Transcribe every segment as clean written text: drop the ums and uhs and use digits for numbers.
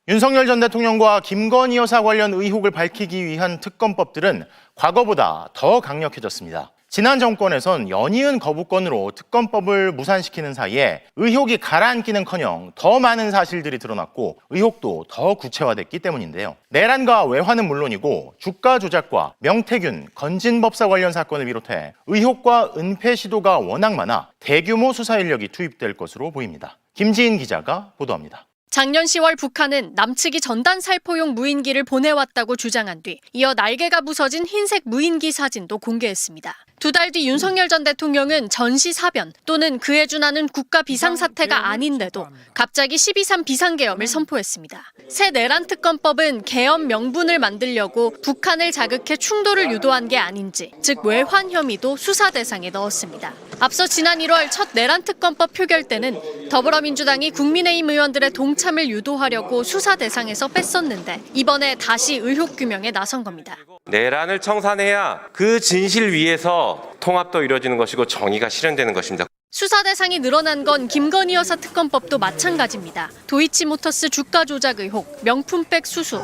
윤석열 전 대통령과 김건희 여사 관련 의혹을 밝히기 위한 특검법들은 과거보다 더 강력해졌습니다. 지난 정권에선 연이은 거부권으로 특검법을 무산시키는 사이에 의혹이 가라앉기는커녕 더 많은 사실들이 드러났고 의혹도 더 구체화됐기 때문인데요. 내란과 외환은 물론이고 주가 조작과 명태균, 건진법사 관련 사건을 비롯해 의혹과 은폐 시도가 워낙 많아 대규모 수사 인력이 투입될 것으로 보입니다. 김지인 기자가 보도합니다. 작년 10월 북한은 남측이 전단 살포용 무인기를 보내왔다고 주장한 뒤 이어 날개가 부서진 흰색 무인기 사진도 공개했습니다. 두 달 뒤 윤석열 전 대통령은 전시사변 또는 그에 준하는 국가 비상사태가 아닌데도 갑자기 12.3 비상계엄을 선포했습니다. 새 내란특검법은 계엄 명분을 만들려고 북한을 자극해 충돌을 유도한 게 아닌지, 즉 외환 혐의도 수사 대상에 넣었습니다. 앞서 지난 1월 첫 내란특검법 표결 때는 더불어민주당이 국민의힘 의원들의 동참을 유도하려고 수사 대상에서 뺐었는데 이번에 다시 의혹 규명에 나선 겁니다. 내란을 청산해야 그 진실 위에서 통합도 이루어지는 것이고 정의가 실현되는 것입니다. 수사 대상이 늘어난 건 김건희 여사 특검법도 마찬가지입니다. 도이치모터스 주가 조작 의혹, 명품백 수수,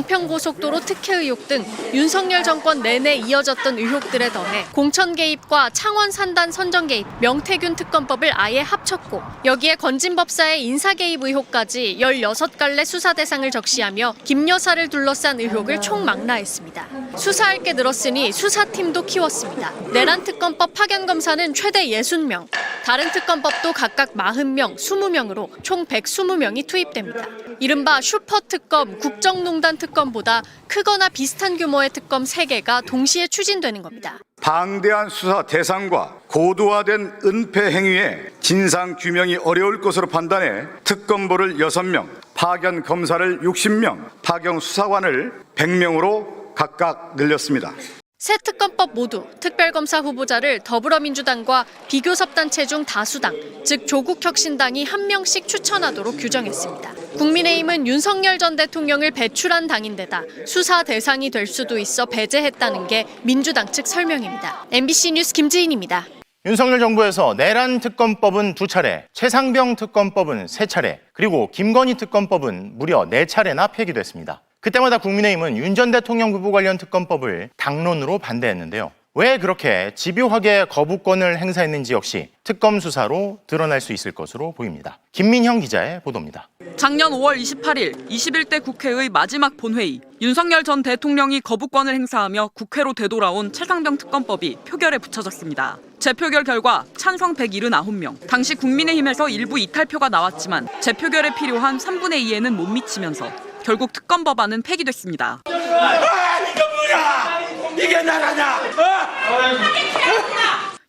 양평고속도로 특혜 의혹 등 윤석열 정권 내내 이어졌던 의혹들에 더해 공천 개입과 창원 산단 선정 개입, 명태균 특검법을 아예 합쳤고 여기에 건진법사의 인사 개입 의혹까지 16갈래 수사 대상을 적시하며 김 여사를 둘러싼 의혹을 총망라했습니다. 수사할 게 늘었으니 수사팀도 키웠습니다. 내란특검법 파견 검사는 최대 60명, 다른 특검법도 각각 40명, 20명으로 총 120명이 투입됩니다. 이른바 슈퍼특검, 국정농단 특검보다 크거나 비슷한 규모의 특검 3개가 동시에 추진되는 겁니다. 방대한 수사 대상과 고도화된 은폐 행위에 진상 규명이 어려울 것으로 판단해 특검보를 6명, 파견 검사를 60명, 파견 수사관을 100명으로 각각 늘렸습니다. 새 특검법 모두 특별검사 후보자를 더불어민주당과 비교섭단체 중 다수당, 즉 조국혁신당이 1명씩 추천하도록 규정했습니다. 국민의힘은 윤석열 전 대통령을 배출한 당인데다 수사 대상이 될 수도 있어 배제했다는 게 민주당 측 설명입니다. MBC 뉴스 김지인입니다. 윤석열 정부에서 내란 특검법은 2차례, 최상병 특검법은 3차례, 그리고 김건희 특검법은 무려 4차례나 폐기됐습니다. 그때마다 국민의힘은 윤 전 대통령 부부 관련 특검법을 당론으로 반대했는데요. 왜 그렇게 집요하게 거부권을 행사했는지 역시 특검 수사로 드러날 수 있을 것으로 보입니다. 김민형 기자의 보도입니다. 작년 5월 28일 21대 국회의 마지막 본회의, 윤석열 전 대통령이 거부권을 행사하며 국회로 되돌아온 최상병 특검법이 표결에 붙여졌습니다. 재표결 결과 찬성 179명, 당시 국민의힘에서 일부 이탈표가 나왔지만 재표결에 필요한 3분의 2에는 못 미치면서 결국 특검 법안은 폐기됐습니다. 이거 뭐야? 이게 나라냐?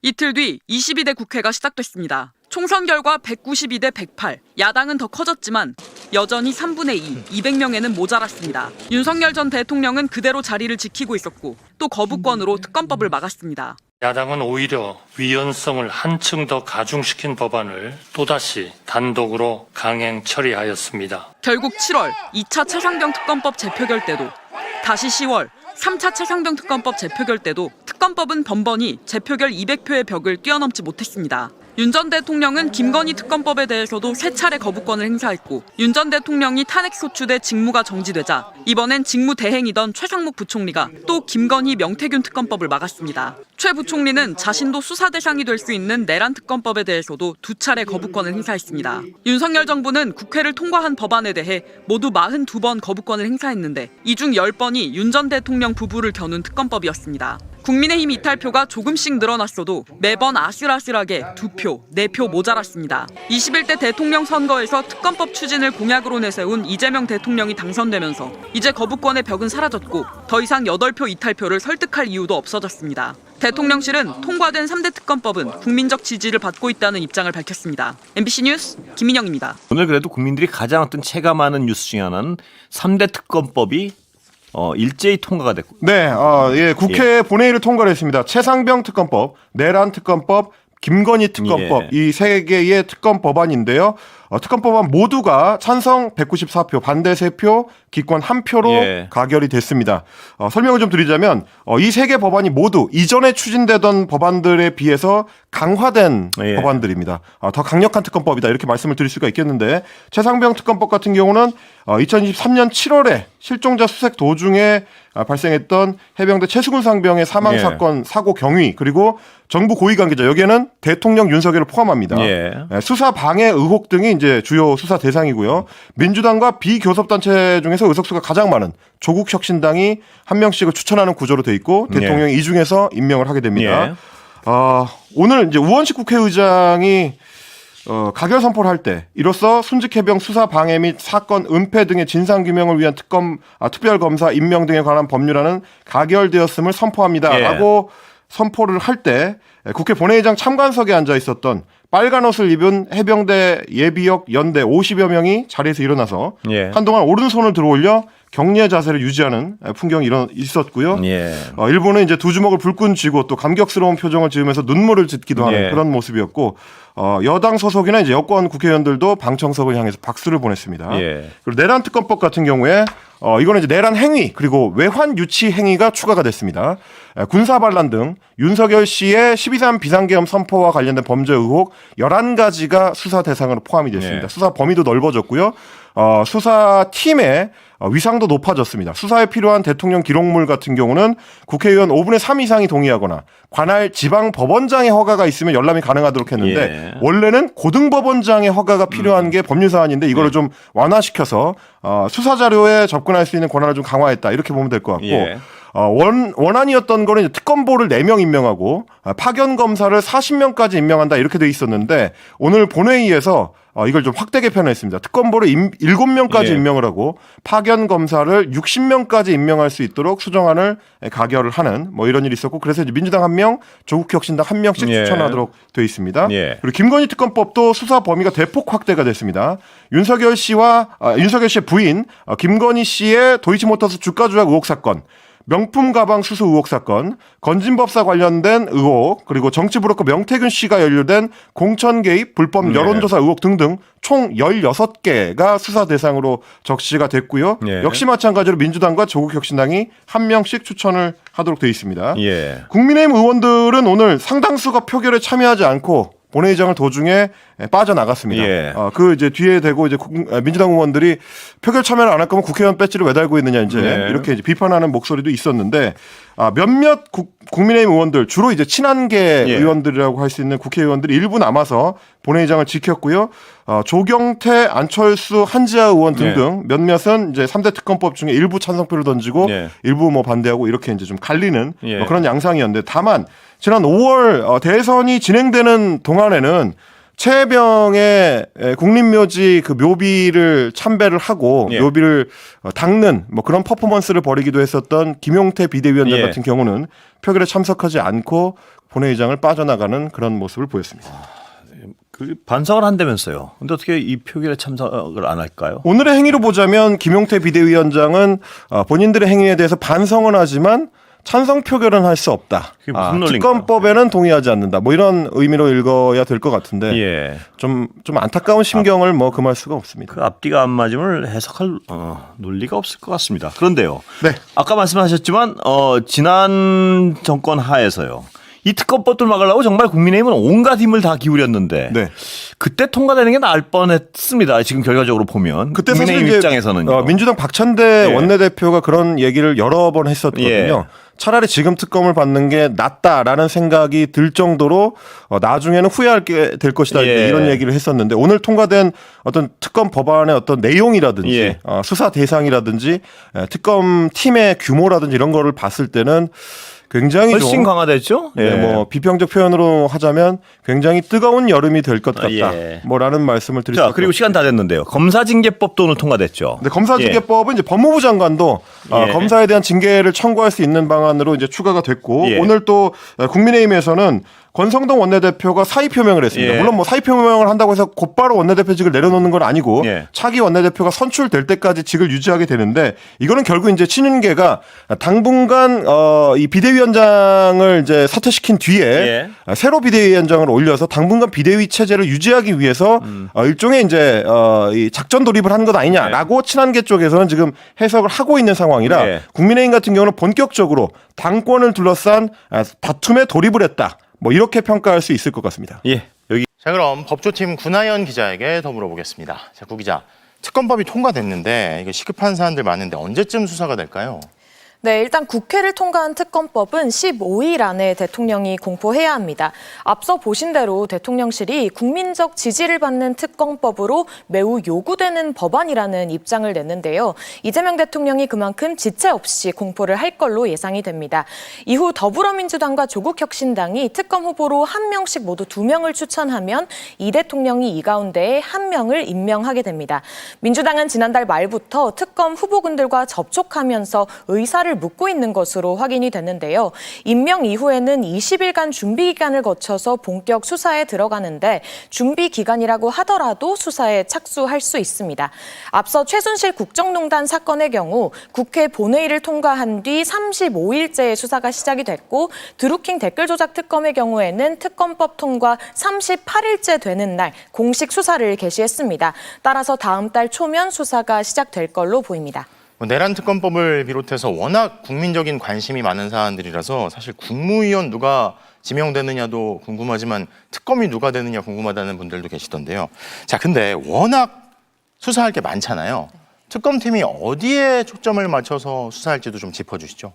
이틀 뒤 22대 국회가 시작됐습니다. 총선 결과 192대 108, 야당은 더 커졌지만 여전히 3분의 2, 200명에는 모자랐습니다. 윤석열 전 대통령은 그대로 자리를 지키고 있었고 또 거부권으로 특검법을 막았습니다. 야당은 오히려 위헌성을 한층 더 가중시킨 법안을 또다시 단독으로 강행 처리하였습니다. 결국 7월 2차 최상병 특검법 재표결 때도, 다시 10월 3차 최상병 특검법 재표결 때도 특검법은 번번이 재표결 200표의 벽을 뛰어넘지 못했습니다. 윤 전 대통령은 김건희 특검법에 대해서도 3차례 거부권을 행사했고 윤 전 대통령이 탄핵 소추돼 직무가 정지되자 이번엔 직무 대행이던 최상목 부총리가 또 김건희 명태균 특검법을 막았습니다. 최 부총리는 자신도 수사 대상이 될 수 있는 내란 특검법에 대해서도 2차례 거부권을 행사했습니다. 윤석열 정부는 국회를 통과한 법안에 대해 모두 42번 거부권을 행사했는데 이 중 10번이 윤 전 대통령 부부를 겨눈 특검법이었습니다. 국민의힘 이탈표가 조금씩 늘어났어도 매번 아슬아슬하게 2표, 4표 모자랐습니다. 21대 대통령 선거에서 특검법 추진을 공약으로 내세운 이재명 대통령이 당선되면서 이제 거부권의 벽은 사라졌고 더 이상 8표 이탈표를 설득할 이유도 없어졌습니다. 대통령실은 통과된 3대 특검법은 국민적 지지를 받고 있다는 입장을 밝혔습니다. MBC 뉴스 김민영입니다. 오늘 그래도 국민들이 가장 어떤 체감하는 뉴스 중에 하나는 3대 특검법이 일제히 통과가 됐고. 네, 국회 본회의를 통과를 했습니다. 최상병 특검법, 내란 특검법, 김건희 특검법, 이 세 개의 특검 법안인데요. 특검법안 모두가 찬성 194표, 반대 3표, 기권 1표로 예. 가결이 됐습니다. 설명을 좀 드리자면 이 세 개 법안이 모두 이전에 추진되던 법안들에 비해서 강화된 예. 법안들입니다. 더 강력한 특검법이다 이렇게 말씀을 드릴 수가 있겠는데 최상병 특검법 같은 경우는 2023년 7월에 실종자 수색 도중에 발생했던 해병대 최수근 상병의 사망 예. 사건 사고 경위 그리고 정부 고위 관계자 여기에는 대통령 윤석열을 포함합니다. 예. 수사 방해 의혹 등이 이제 주요 수사 대상이고요. 민주당과 비교섭단체 중에서 의석수가 가장 많은 조국혁신당이 한 명씩을 추천하는 구조로 돼 있고 대통령이 이 중에서 임명을 하게 됩니다. 예. 오늘 이제 우원식 국회의장이 가결 선포를 할 때 이로써 순직해병 수사 방해 및 사건 은폐 등의 진상 규명을 위한 특별검사 임명 등에 관한 법률안은 가결되었음을 선포합니다라고 선포를 할 때 국회 본회의장 참관석에 앉아 있었던 빨간 옷을 입은 해병대 예비역 연대 50여 명이 자리에서 일어나서 예. 한동안 오른손을 들어올려 격리의 자세를 유지하는 풍경이 있었고요. 예. 일부는 이제 두 주먹을 불끈 쥐고 또 감격스러운 표정을 지으면서 눈물을 짓기도 하는 예. 그런 모습이었고 여당 소속이나 이제 여권 국회의원들도 방청석을 향해서 박수를 보냈습니다. 예. 그리고 내란 특검법 같은 경우에 이거는 이제 내란 행위 그리고 외환 유치 행위가 추가가 됐습니다. 군사 반란 등 윤석열 씨의 12.3 비상계엄 선포와 관련된 범죄 의혹 11가지가 수사 대상으로 포함이 됐습니다. 예. 수사 범위도 넓어졌고요. 수사팀의 위상도 높아졌습니다. 수사에 필요한 대통령 기록물 같은 경우는 국회의원 5분의 3 이상이 동의하거나 관할 지방법원장의 허가가 있으면 열람이 가능하도록 했는데 예. 원래는 고등법원장의 허가가 필요한 게 법률 사안인데 이거를 좀 완화시켜서 수사 자료에 접근할 수 있는 권한을 좀 강화했다 이렇게 보면 될 것 같고 예. 원안이었던 거는 이제 특검보를 4명 임명하고 파견 검사를 40명까지 임명한다 이렇게 돼 있었는데 오늘 본회의에서 이걸 좀 확대 개편을 했습니다. 특검보를 7명까지 예. 임명을 하고 파견 검사를 60명까지 임명할 수 있도록 수정안을 가결을 하는 뭐 이런 일이 있었고 그래서 이제 민주당 1명, 조국혁신당 1명씩 예. 추천하도록 돼 있습니다. 예. 그리고 김건희 특검법도 수사 범위가 대폭 확대가 됐습니다. 윤석열 씨의 부인 김건희 씨의 도이치모터스 주가 조작 의혹 사건, 명품 가방 수수 의혹 사건, 건진법사 관련된 의혹, 그리고 정치 브로커 명태균 씨가 연루된 공천 개입, 불법 여론조사 의혹 등등 총 16개가 수사 대상으로 적시가 됐고요. 예. 역시 마찬가지로 민주당과 조국혁신당이 1명씩 추천을 하도록 되어 있습니다. 예. 국민의힘 의원들은 오늘 상당수가 표결에 참여하지 않고 본회의장을 도중에 빠져나갔습니다. 예. 그 이제 뒤에 대고 이제 민주당 의원들이 표결 참여를 안 할 거면 국회의원 배지를 왜 달고 있느냐 이제 예. 이렇게 이제 비판하는 목소리도 있었는데 몇몇 국민의힘 의원들 주로 이제 친한계 예. 의원들이라고 할 수 있는 국회의원들이 일부 남아서 본회의장을 지켰고요. 조경태, 안철수, 한지아 의원 등등 몇몇은 이제 3대 특검법 중에 일부 찬성표를 던지고 예. 일부 뭐 반대하고 이렇게 이제 좀 갈리는 예. 뭐 그런 양상이었는데 다만 지난 5월 대선이 진행되는 동안에는 최혜병의 국립묘지 그 묘비를 참배를 하고 예. 묘비를 닦는 뭐 그런 퍼포먼스를 벌이기도 했었던 김용태 비대위원장 예. 같은 경우는 표결에 참석하지 않고 본회의장을 빠져나가는 그런 모습을 보였습니다. 그 반성을 한다면서요. 근데 어떻게 이 표결에 참석을 안 할까요? 오늘의 행위로 보자면 김용태 비대위원장은 본인들의 행위에 대해서 반성은 하지만 찬성 표결은 할 수 없다. 그게 무슨 논리인가요? 특검법에는 동의하지 않는다. 뭐 이런 의미로 읽어야 될 것 같은데 예. 좀 안타까운 심경을 뭐 금할 수가 없습니다. 그 앞뒤가 안 맞음을 해석할 논리가 없을 것 같습니다. 그런데요. 네. 아까 말씀하셨지만 지난 정권 하에서요. 이 특검법들 막으려고 정말 국민의힘은 온갖 힘을 다 기울였는데 네. 그때 통과되는 게 나을 뻔했습니다. 지금 결과적으로 보면 그때 사실 국민의힘 이제 입장에서는요. 민주당 박찬대 예. 원내대표가 그런 얘기를 여러 번 했었거든요. 예. 차라리 지금 특검을 받는 게 낫다라는 생각이 들 정도로 나중에는 후회할 게 될 것이다 예. 이런 얘기를 했었는데 오늘 통과된 어떤 특검 법안의 어떤 내용이라든지 예. 수사 대상이라든지 특검 팀의 규모라든지 이런 거를 봤을 때는 굉장히 훨씬 좀 강화됐죠. 네, 뭐 비평적 표현으로 하자면 굉장히 뜨거운 여름이 될 것 같다. 예. 뭐라는 말씀을 드릴 수 자, 있고. 그리고 시간 다 됐는데요. 검사징계법도 오늘 통과됐죠. 근데 검사징계법은 이제 법무부 장관도 예. 검사에 대한 징계를 청구할 수 있는 방안으로 이제 추가가 됐고 예. 오늘 또 국민의힘에서는 권성동 원내대표가 사의 표명을 했습니다. 예. 물론 뭐 사의 표명을 한다고 해서 곧바로 원내대표직을 내려놓는 건 아니고 예. 차기 원내대표가 선출될 때까지 직을 유지하게 되는데 이거는 결국 이제 친윤계가 당분간 이 비대위원장을 이제 사퇴시킨 뒤에 새로 비대위원장을 올려서 당분간 비대위 체제를 유지하기 위해서 일종의 이제 이 작전 돌입을 한 것 아니냐라고 친한계 쪽에서는 지금 해석을 하고 있는 상황이라 네. 국민의힘 같은 경우는 본격적으로 당권을 둘러싼 다툼에 돌입을 했다. 뭐 이렇게 평가할 수 있을 것 같습니다. 예. 여기 자, 그럼 법조팀 구나연 기자에게 더 물어보겠습니다. 자, 구 기자, 특검법이 통과됐는데 이거 시급한 사안들 많은데 언제쯤 수사가 될까요? 네, 일단 국회를 통과한 특검법은 15일 안에 대통령이 공포해야 합니다. 앞서 보신 대로 대통령실이 국민적 지지를 받는 특검법으로 매우 요구되는 법안이라는 입장을 냈는데요. 이재명 대통령이 그만큼 지체 없이 공포를 할 걸로 예상이 됩니다. 이후 더불어민주당과 조국혁신당이 특검 후보로 한 명씩 모두 2명을 추천하면 이 대통령이 이 가운데에 한 명을 임명하게 됩니다. 민주당은 지난달 말부터 특검 후보군들과 접촉하면서 의사를 묻고 있는 것으로 확인이 됐는데요. 임명 이후에는 20일간 준비 기간을 거쳐서 본격 수사에 들어가는데 준비 기간이라고 하더라도 수사에 착수할 수 있습니다. 앞서 최순실 국정농단 사건의 경우 국회 본회의를 통과한 뒤 35일째 수사가 시작이 됐고 드루킹 댓글 조작 특검의 경우에는 특검법 통과 38일째 되는 날 공식 수사를 개시했습니다. 따라서 다음 달 초면 수사가 시작될 걸로 보입니다. 내란 특검법을 비롯해서 워낙 국민적인 관심이 많은 사안들이라서 사실 국무위원 누가 지명되느냐도 궁금하지만 특검이 누가 되느냐 궁금하다는 분들도 계시던데요. 자, 근데 워낙 수사할 게 많잖아요. 특검팀이 어디에 초점을 맞춰서 수사할지도 좀 짚어주시죠.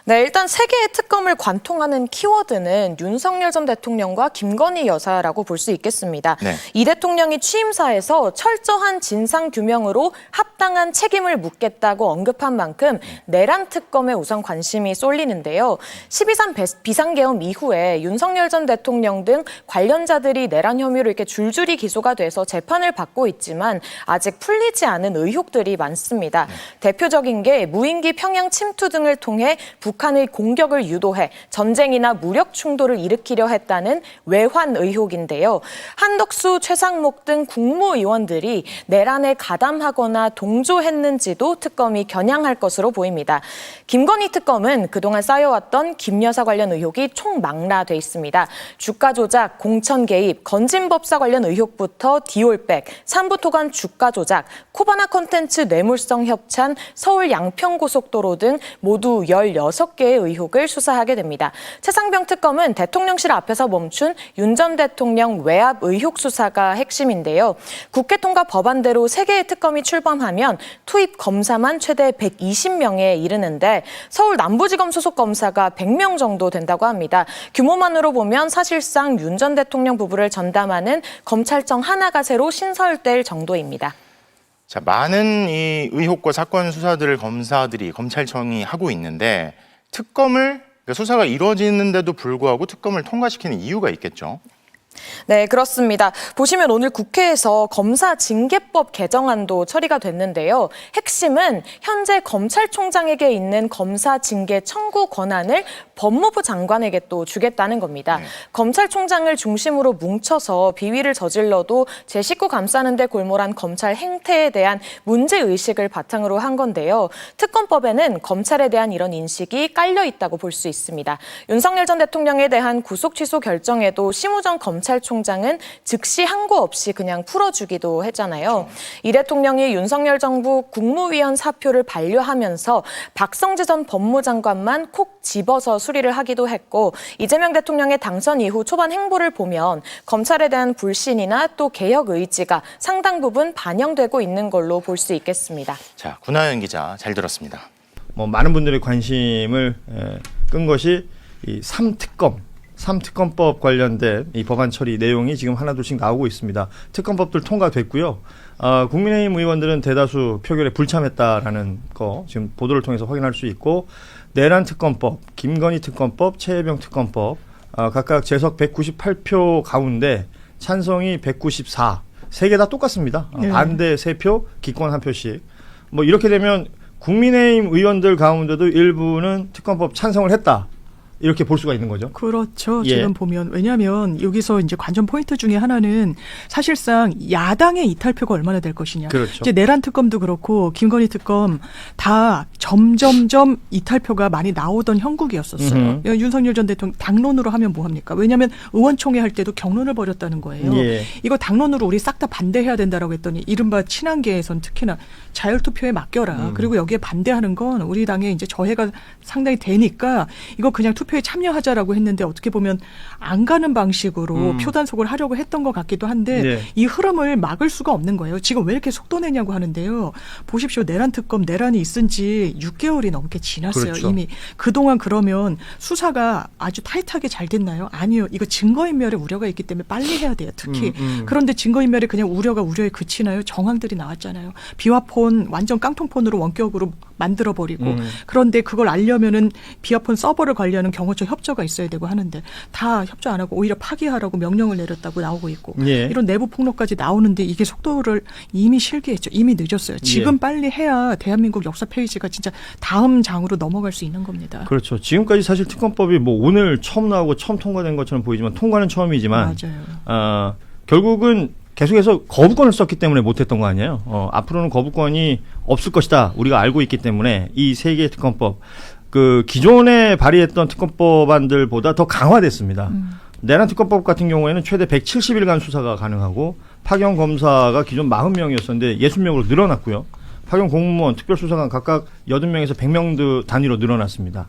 네, 일단 세 개의 특검을 관통하는 키워드는 윤석열 전 대통령과 김건희 여사라고 볼 수 있겠습니다. 네. 이 대통령이 취임사에서 철저한 진상규명으로 합당한 책임을 묻겠다고 언급한 만큼 내란 특검에 우선 관심이 쏠리는데요. 12.3 비상계엄 이후에 윤석열 전 대통령 등 관련자들이 내란 혐의로 이렇게 줄줄이 기소가 돼서 재판을 받고 있지만 아직 풀리지 않은 의혹들이 많습니다. 대표적인 게 무인기 평양 침투 등을 통해 북한의 공격을 유도해 전쟁이나 무력 충돌을 일으키려 했다는 외환 의혹인데요. 한덕수, 최상목 등 국무위원들이 내란에 가담하거나 동조했는지도 특검이 겨냥할 것으로 보입니다. 김건희 특검은 그동안 쌓여왔던 김 여사 관련 의혹이 총망라돼 있습니다. 주가 조작, 공천 개입, 건진법사 관련 의혹부터 디올백, 삼부토간 주가 조작, 코바나 콘텐츠 뇌물성 협찬, 서울 양평고속도로 등 모두 16개의 의혹을 수사하게 됩니다. 최상병 특검은 대통령실 앞에서 멈춘 윤 전 대통령 외압 의혹 수사가 핵심인데요. 국회 통과 법안대로 3개의 특검이 출범하면 투입 검사만 최대 120명에 이르는데 서울 남부지검 소속 검사가 100명 정도 된다고 합니다. 규모만으로 보면 사실상 윤 전 대통령 부부를 전담하는 검찰청 하나가 새로 신설될 정도입니다. 자, 많은 이 의혹과 사건 수사들을 검찰청이 하고 있는데 특검을 그러니까 수사가 이루어지는데도 불구하고 특검을 통과시키는 이유가 있겠죠. 네, 그렇습니다. 보시면 오늘 국회에서 검사징계법 개정안도 처리가 됐는데요. 핵심은 현재 검찰총장에게 있는 검사징계 청구 권한을 법무부 장관에게 또 주겠다는 겁니다. 검찰총장을 중심으로 뭉쳐서 비위를 저질러도 제 식구 감싸는 데 골몰한 검찰 행태에 대한 문제의식을 바탕으로 한 건데요. 특검법에는 검찰에 대한 이런 인식이 깔려 있다고 볼 수 있습니다. 윤석열 전 대통령에 대한 구속 취소 결정에도 심우정 검찰총장은 즉시 항고 없이 그냥 풀어주기도 했잖아요. 이 대통령이 윤석열 정부 국무위원 사표를 반려하면서 박성재 전 법무장관만 콕 집어서 수리를 하기도 했고 이재명 대통령의 당선 이후 초반 행보를 보면 검찰에 대한 불신이나 또 개혁 의지가 상당 부분 반영되고 있는 걸로 볼 수 있겠습니다. 자, 구나연 기자 잘 들었습니다. 많은 분들의 관심을 끈 것이 이 3특검법 관련된 이 법안 처리 내용이 지금 하나둘씩 나오고 있습니다. 특검법들 통과됐고요. 국민의힘 의원들은 대다수 표결에 불참했다라는 거 지금 보도를 통해서 확인할 수 있고 내란 특검법, 김건희 특검법, 최혜병 특검법 각각 재석 198표 가운데 찬성이 194, 세 개 다 똑같습니다. 반대 3표, 기권 1표씩. 이렇게 되면 국민의힘 의원들 가운데도 일부는 특검법 찬성을 했다. 이렇게 볼 수가 있는 거죠. 그렇죠. 예. 지금 보면 왜냐하면 여기서 이제 관전 포인트 중에 하나는 사실상 야당의 이탈표가 얼마나 될 것이냐. 그렇죠. 이제 내란 특검도 그렇고 김건희 특검 다 점점점 이탈표가 많이 나오던 형국이었었어요. 윤석열 전 대통령 당론으로 하면 뭐 합니까? 왜냐하면 의원총회 할 때도 경론을 벌였다는 거예요. 예. 이거 당론으로 우리 싹 다 반대해야 된다라고 했더니 이른바 친한계에선 특히나 자율투표에 맡겨라. 그리고 여기에 반대하는 건 우리 당에 이제 저해가 상당히 되니까 이거 그냥 투표에 참여하자라고 했는데 어떻게 보면 안 가는 방식으로 표 단속을 하려고 했던 것 같기도 한데 네. 이 흐름을 막을 수가 없는 거예요. 지금 왜 이렇게 속도 내냐고 하는데요. 보십시오. 내란 특검 내란이 있은 지 6개월이 넘게 지났어요. 그렇죠. 이미. 그동안 그러면 수사가 아주 타이트하게 잘 됐나요? 아니요. 이거 증거인멸의 우려가 있기 때문에 빨리 해야 돼요. 특히. 그런데 증거인멸이 그냥 우려에 그치나요? 정황들이 나왔잖아요. 비화폰 완전 깡통폰으로 원격으로 만들어버리고 그런데 그걸 알려면은 비화폰 서버를 관리하는 경호처 협조가 있어야 되고 하는데 다 협조 안 하고 오히려 파기하라고 명령을 내렸다고 나오고 있고 예. 이런 내부 폭로까지 나오는데 이게 속도를 이미 실기했죠. 이미 늦었어요. 지금 예. 빨리 해야 대한민국 역사 페이지가 진짜 다음 장으로 넘어갈 수 있는 겁니다. 그렇죠. 지금까지 사실 특검법이 뭐 오늘 처음 나오고 처음 통과된 것처럼 보이지만 통과는 처음이지만 맞아요. 결국은 계속해서 거부권을 썼기 때문에 못했던 거 아니에요. 앞으로는 거부권이 없을 것이다. 우리가 알고 있기 때문에 이 세 개의 특검법 그 기존에 발의했던 특검법안들보다 더 강화됐습니다. 내란 특검법 같은 경우에는 최대 170일간 수사가 가능하고 파견 검사가 기존 40명이었었는데 60명으로 늘어났고요. 파견 공무원, 특별수사관 각각 80명에서 100명 단위로 늘어났습니다.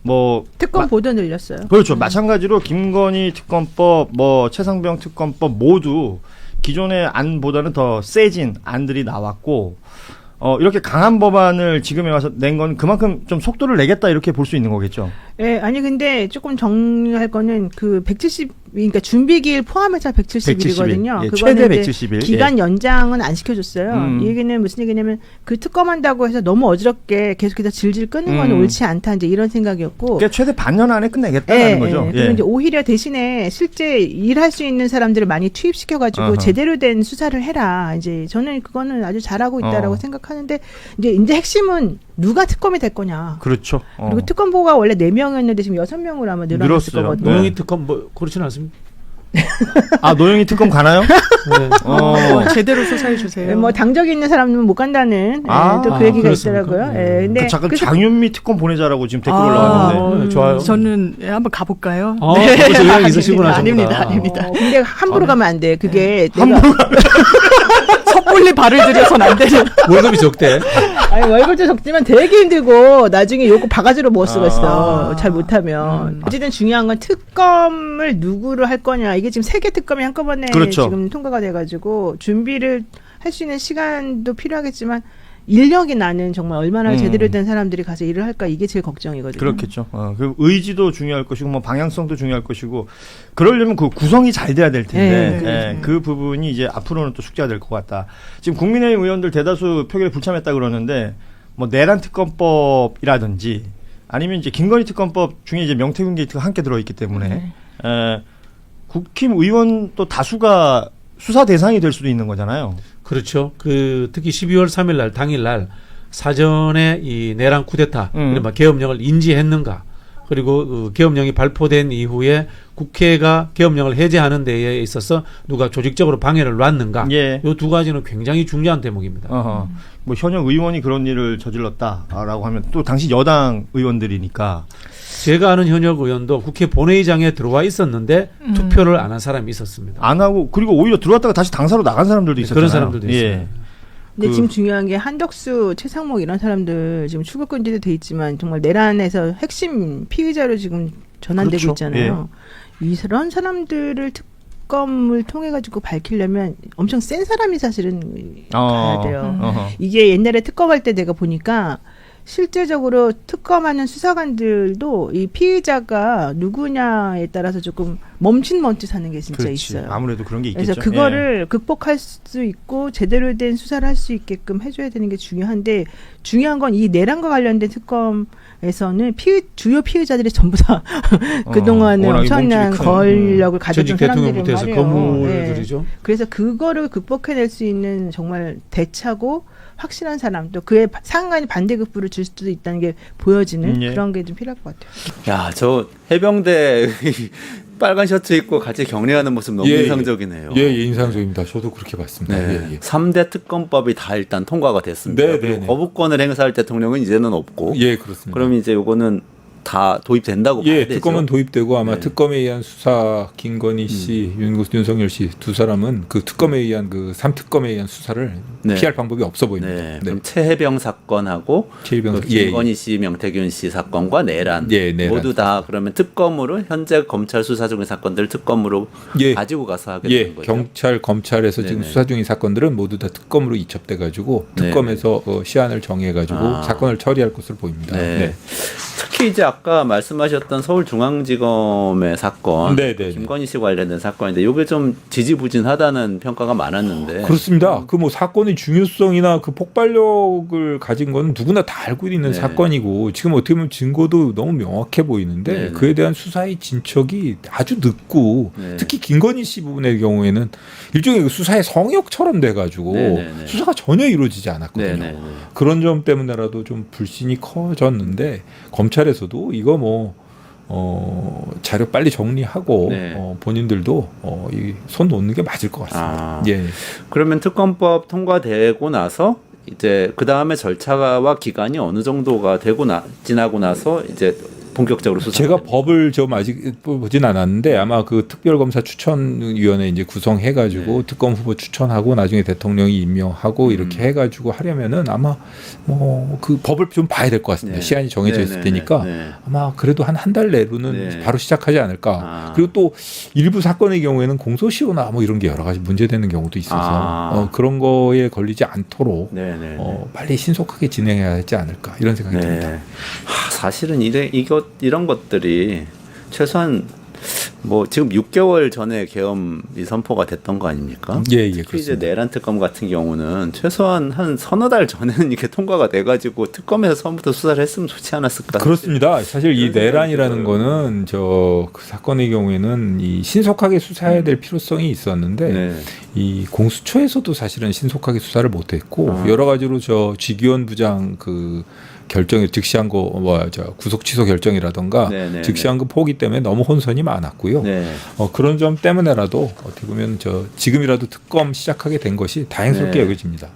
뭐 특검 보도 늘렸어요. 그렇죠. 마찬가지로 김건희 특검법, 뭐 최상병 특검법 모두 기존의 안보다는 더 세진 안들이 나왔고 이렇게 강한 법안을 지금에 와서 낸 건 그만큼 좀 속도를 내겠다 이렇게 볼 수 있는 거겠죠. 예, 아니 근데 조금 정리할 거는 그 170 그러니까 준비기일 포함해서 170일이거든요. 예, 최대 170일. 기간 연장은 안 시켜줬어요. 이 얘기는 무슨 얘기냐면 그 특검한다고 해서 너무 어지럽게 계속해서 질질 끄는 건 옳지 않다 이제 이런 생각이었고. 그러니까 최대 반년 안에 끝내겠다는 거죠. 예. 그리고 이제 오히려 대신에 실제 일할 수 있는 사람들을 많이 투입시켜가지고 제대로 된 수사를 해라. 이제 저는 그거는 아주 잘하고 있다라고 생각하는데 이제 핵심은 누가 특검이 될 거냐. 그렇죠. 그리고 특검보가 원래 4명이었는데 지금 6명으로 아마 늘어났을 거거든요. 노영희 특검 뭐 그렇지는 않습니다. 아, 노영희 특검 가나요? 네. 제대로 수사해 주세요. 뭐 당적이 있는 사람은 못 간다는 또 그 얘기가 있더라고요. 예, 근데 잠깐 장윤미 특검 보내자라고 지금 댓글 올라왔는데. 좋아요. 저는 한번 가볼까요? 그래서 의향이 있으시구나. 아닙니다. 아닙니다. 근데 함부로 가면 안 돼. 그게 섣불리 발을 들여선 안 되는. 월급이 적대. 아니 월급도 적지만 되게 힘들고 나중에 요거 바가지로 먹을 수가 있어. 잘 못하면. 어쨌든 중요한 건 특검을 누구로 할 거냐. 이게 지금 3개 특검이 한꺼번에 그렇죠. 지금 통과가 돼가지고 준비를 할 수 있는 시간도 필요하겠지만 인력이 나는 정말 얼마나 제대로 된 사람들이 가서 일을 할까 이게 제일 걱정이거든요. 그렇겠죠. 그 의지도 중요할 것이고 뭐 방향성도 중요할 것이고 그러려면 그 구성이 잘 돼야 될 텐데 그 부분이 이제 앞으로는 또 숙제가 될 것 같다. 지금 국민의힘 의원들 대다수 표결에 불참했다 그러는데 뭐 내란 특검법이라든지 아니면 이제 김건희 특검법 중에 이제 명태균 게이트가 함께 들어있기 때문에 국힘 의원 또 다수가 수사 대상이 될 수도 있는 거잖아요. 그렇죠. 특히 12월 3일 날 당일 날 사전에 이 내란 쿠데타 이른바 계엄령을 인지했는가. 그리고 계엄령이 발표된 이후에 국회가 계엄령을 해제하는 데에 있어서 누가 조직적으로 방해를 놨는가. 이 두 가지는 굉장히 중요한 대목입니다. 뭐 현역 의원이 그런 일을 저질렀다라고 하면 또 당시 여당 의원들이니까. 제가 아는 현역 의원도 국회 본회의장에 들어와 있었는데 투표를 안 한 사람이 있었습니다. 안 하고 그리고 오히려 들어왔다가 다시 당사로 나간 사람들도 있었잖아요. 그런 사람들도 있어요. 근데 지금 중요한 게 한덕수, 최상목 이런 사람들 지금 출국금지도 돼 있지만 정말 내란에서 핵심 피의자로 지금 전환되고 있잖아요. 이런 사람들을 특검을 통해 가지고 밝히려면 엄청 센 사람이 사실은 가야 돼요. 이게 옛날에 특검할 때 내가 보니까 실제적으로 특검하는 수사관들도 이 피의자가 누구냐에 따라서 조금 멈칫멈칫하는 게 진짜 있어요. 아무래도 그런 게 있겠죠. 그래서 그거를 극복할 수 있고 제대로 된 수사를 할 수 있게끔 해줘야 되는 게 중요한데 중요한 건 이 내란과 관련된 특검에서는 주요 피의자들이 전부 다 그동안에 엄청난 권력을 가졌던 사람들이 말이에요. 거물들이죠. 그래서 그거를 극복해낼 수 있는 정말 대차고 확실한 사람 또 그에 상관이 반대급부를 줄 수도 있다는 게 보여지는 예. 그런 게 좀 필요할 것 같아요. 야, 저 해병대 빨간 셔츠 입고 같이 격려하는 모습 너무 인상적이네요. 예, 인상적입니다. 저도 그렇게 봤습니다. 네. 3대 특검법이 다 일단 통과가 됐습니다. 네, 그리고 네. 거부권을 행사할 대통령은 이제는 없고. 예, 그렇습니다. 그럼 이제 요거는 다 도입된다고 봐야 예, 되죠. 특검은 도입되고 아마 네. 특검에 의한 수사 김건희 씨, 윤석열 씨 두 사람은 그 특검에 의한 그 3특검에 의한 수사를 네. 피할 방법이 없어 보입니다. 네. 그럼 최혜병 사건하고 최혜병 그 김건희 씨, 명태균 씨 사건과 내란 내란. 모두 다 그러면 특검으로 현재 검찰 수사 중인 사건들 특검으로 가지고 가서 하게 되는 거죠. 경찰, 검찰에서 지금 네네. 수사 중인 사건들은 모두 다 특검으로 이첩돼 가지고 특검에서 시한을 정해 가지고 사건을 처리할 것으로 보입니다. 네. 네. 특히 이제 아까 말씀하셨던 서울중앙지검의 사건, 네네. 김건희 씨 관련된 사건인데 이게 좀 지지부진하다는 평가가 많았는데. 그렇습니다. 그 뭐 사건의 중요성이나 그 폭발력을 가진 건 누구나 다 알고 있는 사건이고 지금 어떻게 보면 증거도 너무 명확해 보이는데 네네. 그에 대한 수사의 진척이 아주 늦고 특히 김건희 씨 부분의 경우에는 일종의 그 수사의 성역처럼 돼가지고 네네네. 수사가 전혀 이루어지지 않았거든요. 네네네. 그런 점 때문에라도 좀 불신이 커졌는데 검찰에서도 이거 뭐 자료 빨리 정리하고 본인들도 이 손 놓는 게 맞을 것 같습니다. 예. 그러면 특검법 통과되고 나서 이제 그 다음에 절차와 기간이 어느 정도가 지나고 나서 이제 본격적으로 수사. 제가 법을 좀 아직 보진 않았는데 아마 그 특별검사 추천위원회 이제 구성해가지고 특검 후보 추천하고 나중에 대통령이 임명하고 이렇게 해가지고 하려면은 아마 뭐 그 법을 좀 봐야 될 것 같습니다. 시한이 정해져 있을 테니까 아마 그래도 한 달 내로는 바로 시작하지 않을까. 그리고 또 일부 사건의 경우에는 공소시효나 뭐 이런 게 여러 가지 문제되는 경우도 있어서 그런 거에 걸리지 않도록 빨리 신속하게 진행해야 하지 않을까 이런 생각이 듭니다. 사실은 이런 것들이 최소한 뭐 지금 6개월 전에 계엄이 선포가 됐던 거 아닙니까? 예, 특히 이제 내란 특검 같은 경우는 최소한 한 서너 달 전에는 이게 통과가 돼가지고 특검에서 처음부터 수사를 했으면 좋지 않았을까? 그렇습니다. 사실 이 내란이라는 거는 그 사건의 경우에는 이 신속하게 수사해야 될 필요성이 있었는데 이 공수처에서도 사실은 신속하게 수사를 못했고 여러 가지로 지기현 부장 그 결정이 즉시한 구속 취소 결정이라던가 즉시한 그 포기 때문에 너무 혼선이 많았고요. 그런 점 때문에라도 어떻게 보면 지금이라도 특검 시작하게 된 것이 다행스럽게 여겨집니다.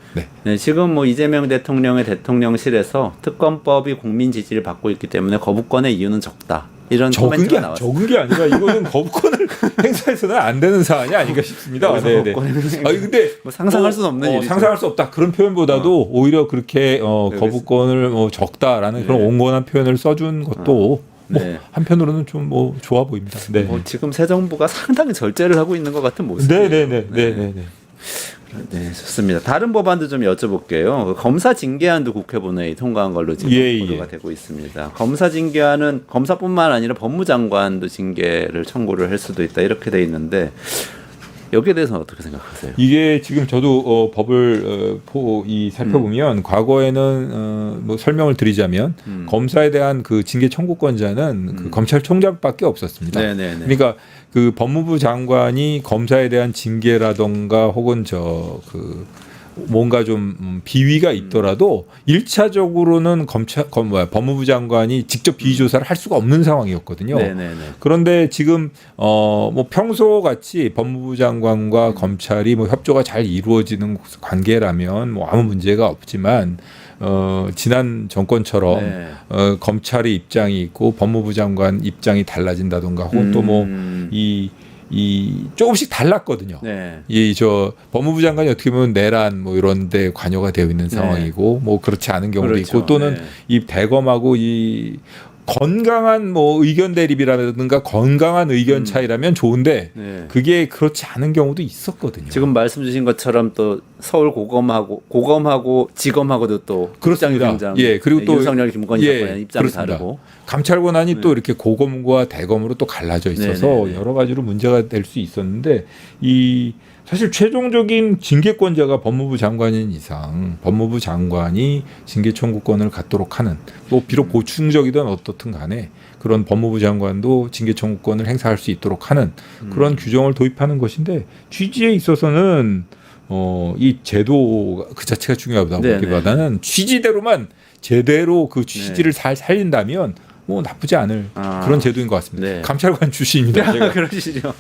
네, 지금 뭐 이재명 대통령의 대통령실에서 특검법이 국민 지지를 받고 있기 때문에 거부권의 이유는 적다. 이런 코멘트가 나왔습니다. 적은 게 아니라 이거는 거부권을 행사해서는 안 되는 사안이 아닌가 싶습니다. 네네. 근데 뭐 상상할 수는 없는 일이죠. 상상할 수 없다 그런 표현보다도 오히려 그렇게 거부권을 적다라는 그런 온건한 표현을 써준 것도 한편으로는 좀 좋아 보입니다. 네. 지금 새 정부가 상당히 절제를 하고 있는 것 같은 모습이에요. 네네네. 네, 좋습니다. 다른 법안도 좀 여쭤볼게요. 검사 징계안도 국회 본회의 통과한 걸로 지금 보도가 되고 있습니다. 검사 징계안은 검사뿐만 아니라 법무장관도 징계를 청구를 할 수도 있다 이렇게 돼 있는데 여기에 대해서는 어떻게 생각하세요? 이게 지금 저도 법을 살펴보면 과거에는 뭐 설명을 드리자면 검사에 대한 그 징계 청구권자는 그 검찰총장밖에 없었습니다. 그러니까 그 법무부 장관이 검사에 대한 징계라던가 혹은 뭔가 좀 비위가 있더라도 1차적으로는 법무부 장관이 직접 비위 조사를 할 수가 없는 상황이었거든요. 그런데 지금 뭐 평소 같이 법무부 장관과 검찰이 뭐 협조가 잘 이루어지는 관계라면 뭐 아무 문제가 없지만 지난 정권처럼 검찰의 입장이 있고 법무부 장관 입장이 달라진다던가 혹은 또 뭐 조금씩 달랐거든요. 법무부 장관이 어떻게 보면 내란 뭐 이런 데 관여가 되어 있는 상황이고 뭐 그렇지 않은 경우도 있고 또는 이 대검하고 이 건강한 뭐 의견 대립이라든가 건강한 의견 차이라면 좋은데 그게 그렇지 않은 경우도 있었거든요. 지금 말씀 주신 것처럼 또 서울 고검하고 지검하고도 또 그렇습니다. 그리고 또 윤석열 김건희 사건의 입장이 그렇습니다. 다르고 감찰 권한이 또 이렇게 고검과 대검으로 또 갈라져 있어서 여러 가지로 문제가 될 수 있었는데 사실 최종적인 징계권자가 법무부 장관인 이상 법무부 장관이 징계 청구권을 갖도록 하는 뭐 비록 보충적이든 어떻든 간에 그런 법무부 장관도 징계 청구권을 행사할 수 있도록 하는 그런 규정을 도입하는 것인데 취지에 있어서는 이 제도 그 자체가 중요하다기보다는 취지대로만 제대로 그 취지를 잘 살린다면 뭐 나쁘지 않을 그런 제도인 것 같습니다. 감찰관 출신입니다. 제가. 그러시죠.